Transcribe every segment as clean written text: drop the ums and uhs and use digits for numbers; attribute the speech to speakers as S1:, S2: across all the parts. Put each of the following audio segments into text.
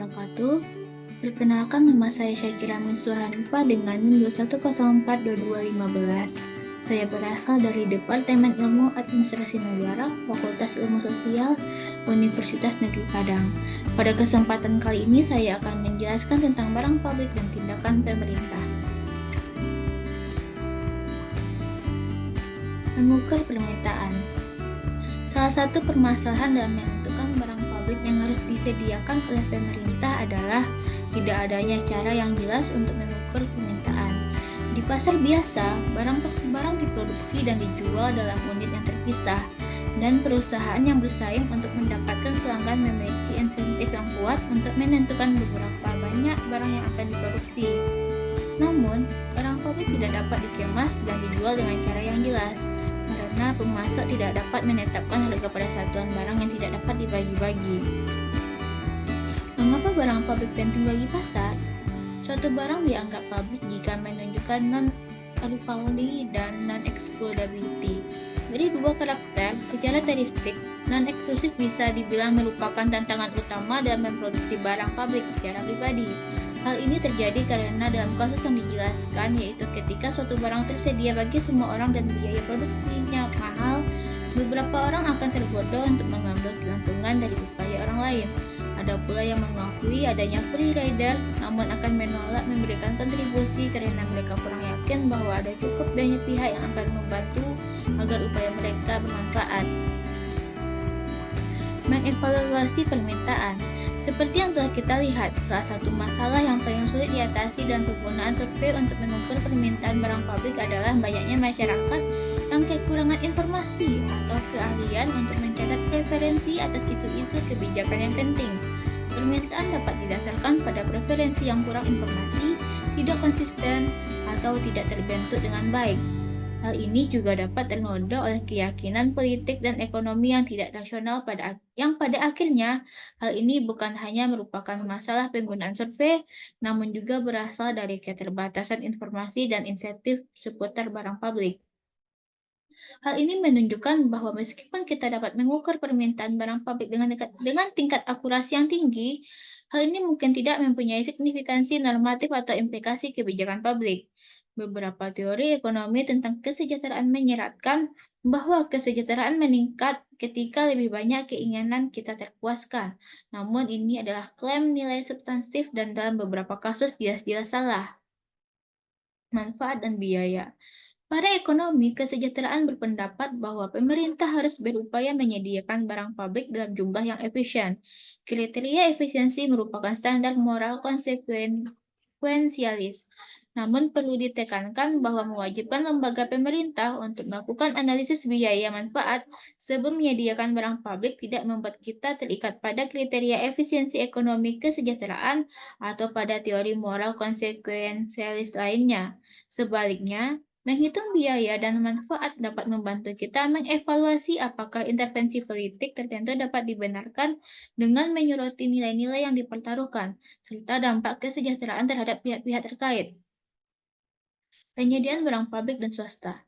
S1: wabarakatuh. Perkenalkan, nama saya Syakira Miswa Hanifah dengan NIM 21042215. Saya berasal dari Departemen Ilmu Administrasi Negara, Fakultas Ilmu Sosial, Universitas Negeri Padang. Pada kesempatan kali ini saya akan menjelaskan tentang barang publik dan tindakan pemerintah. Mengukur permintaan. Salah satu permasalahan dalam menentukan barang publik yang harus disediakan oleh pemerintah adalah tidak adanya cara yang jelas untuk mengukur permintaan. Di pasar biasa, barang diproduksi dan dijual dalam unit yang terpisah, dan perusahaan yang bersaing untuk mendapatkan pelanggan memiliki insentif yang kuat untuk menentukan beberapa banyak barang yang akan diproduksi. Namun, barang publik tidak dapat dikemas dan dijual dengan cara yang jelas, karena pemasok tidak dapat menetapkan harga pada satuan barang yang tidak dapat dibagi-bagi. Mengapa barang publik penting bagi pasar? Suatu barang dianggap publik jika menunjukkan non-rivalry dan non-excludability. Dari dua karakter, secara teoretik, non-eksklusif bisa dibilang merupakan tantangan utama dalam memproduksi barang publik secara pribadi. Hal ini terjadi karena dalam kasus yang dijelaskan, yaitu ketika suatu barang tersedia bagi semua orang dan biaya produksinya mahal, beberapa orang akan tergoda untuk mengambil keuntungan dari upaya orang lain. Ada pula yang mengakui adanya free rider, namun akan menolak memberikan kontribusi karena mereka kurang yakin bahwa ada cukup banyak pihak yang akan membantu agar upaya mereka bermanfaat. Mengevaluasi permintaan. Seperti yang telah kita lihat, salah satu masalah yang paling sulit diatasi dalam penggunaan survei untuk mengukur permintaan barang publik adalah banyaknya masyarakat yang kekurangan informasi atau keahlian untuk mencatat preferensi atas isu-isu kebijakan yang penting. Permintaan dapat didasarkan pada preferensi yang kurang informasi, tidak konsisten, atau tidak terbentuk dengan baik. Hal ini juga dapat ternoda oleh keyakinan politik dan ekonomi yang tidak rasional yang pada akhirnya hal ini bukan hanya merupakan masalah penggunaan survei, namun juga berasal dari keterbatasan informasi dan insentif seputar barang publik. Hal ini menunjukkan bahwa meskipun kita dapat mengukur permintaan barang publik dengan tingkat akurasi yang tinggi, hal ini mungkin tidak mempunyai signifikansi normatif atau implikasi kebijakan publik. Beberapa teori ekonomi tentang kesejahteraan menyeratkan bahwa kesejahteraan meningkat ketika lebih banyak keinginan kita terpuaskan. Namun ini adalah klaim nilai substantif dan dalam beberapa kasus jelas-jelas salah. Manfaat dan biaya. Para ekonomi kesejahteraan berpendapat bahwa pemerintah harus berupaya menyediakan barang publik dalam jumlah yang efisien. Kriteria efisiensi merupakan standar moral konsekuensialis. Namun perlu ditekankan bahwa mewajibkan lembaga pemerintah untuk melakukan analisis biaya manfaat sebelum menyediakan barang publik tidak membuat kita terikat pada kriteria efisiensi ekonomi kesejahteraan atau pada teori moral konsekuensialis lainnya. Sebaliknya, menghitung biaya dan manfaat dapat membantu kita mengevaluasi apakah intervensi politik tertentu dapat dibenarkan dengan menyoroti nilai-nilai yang dipertaruhkan, serta dampak kesejahteraan terhadap pihak-pihak terkait. Penyediaan barang publik dan swasta.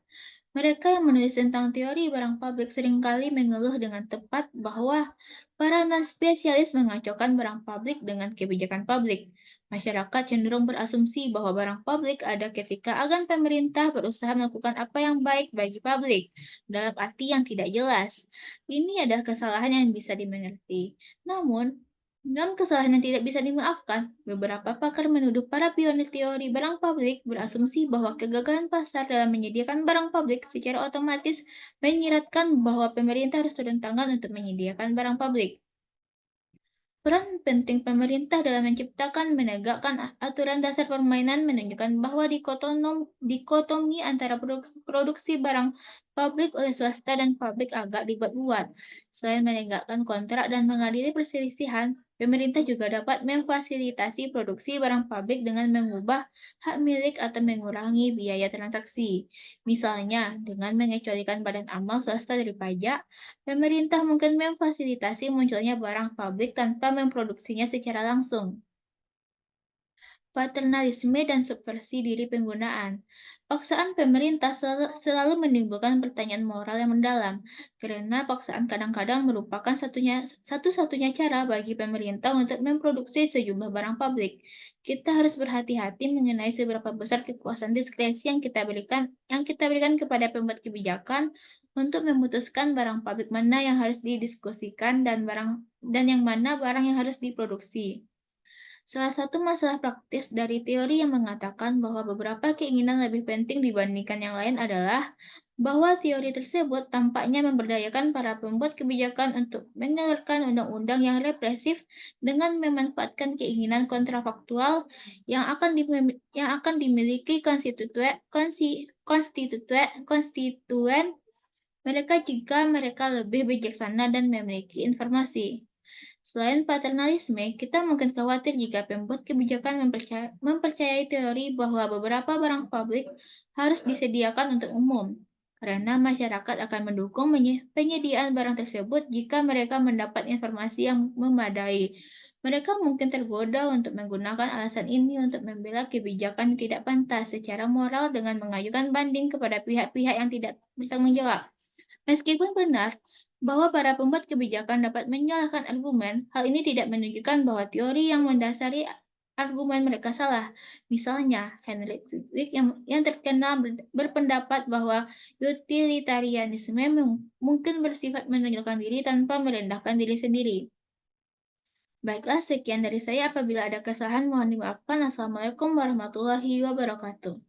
S1: Mereka yang menulis tentang teori barang publik seringkali mengeluh dengan tepat bahwa para non-spesialis mengacaukan barang publik dengan kebijakan publik. Masyarakat cenderung berasumsi bahwa barang publik ada ketika agen pemerintah berusaha melakukan apa yang baik bagi publik, dalam arti yang tidak jelas. Ini adalah kesalahan yang bisa dimengerti. Namun, dalam kesalahan yang tidak bisa dimaafkan, beberapa pakar menuduh para pionir teori barang publik berasumsi bahwa kegagalan pasar dalam menyediakan barang publik secara otomatis menyiratkan bahwa pemerintah harus turun tangan untuk menyediakan barang publik. Peran penting pemerintah dalam menciptakan menegakkan aturan dasar permainan menunjukkan bahwa dikotomi antara produksi barang publik oleh swasta dan publik agak dibuat-buat. Selain menegakkan kontrak dan mengadili perselisihan, pemerintah juga dapat memfasilitasi produksi barang publik dengan mengubah hak milik atau mengurangi biaya transaksi. Misalnya, dengan mengecualikan badan amal swasta dari pajak, pemerintah mungkin memfasilitasi munculnya barang publik tanpa memproduksinya secara langsung. Paternalisme dan subversi diri penggunaan. Paksaan pemerintah selalu menimbulkan pertanyaan moral yang mendalam, karena paksaan kadang-kadang merupakan satu-satunya cara bagi pemerintah untuk memproduksi sejumlah barang publik. Kita harus berhati-hati mengenai seberapa besar kekuasaan diskresi yang kita berikan kepada pembuat kebijakan untuk memutuskan barang publik mana yang harus didiskusikan dan yang mana barang yang harus diproduksi. Salah satu masalah praktis dari teori yang mengatakan bahwa beberapa keinginan lebih penting dibandingkan yang lain adalah bahwa teori tersebut tampaknya memberdayakan para pembuat kebijakan untuk mengeluarkan undang-undang yang represif dengan memanfaatkan keinginan kontrafaktual yang akan dimiliki konstituen mereka jika mereka lebih bijaksana dan memiliki informasi. Selain paternalisme, kita mungkin khawatir jika pembuat kebijakan mempercayai teori bahwa beberapa barang publik harus disediakan untuk umum, karena masyarakat akan mendukung penyediaan barang tersebut jika mereka mendapat informasi yang memadai. Mereka mungkin tergoda untuk menggunakan alasan ini untuk membela kebijakan yang tidak pantas secara moral dengan mengajukan banding kepada pihak-pihak yang tidak bertanggung jawab. Meskipun benar bahwa para pembuat kebijakan dapat menyalahkan argumen, hal ini tidak menunjukkan bahwa teori yang mendasari argumen mereka salah. Misalnya, Henry Sidgwick yang terkenal berpendapat bahwa utilitarianisme mungkin bersifat menonjolkan diri tanpa merendahkan diri sendiri. Baiklah, sekian dari saya. Apabila ada kesalahan, mohon dimaafkan. Assalamualaikum warahmatullahi wabarakatuh.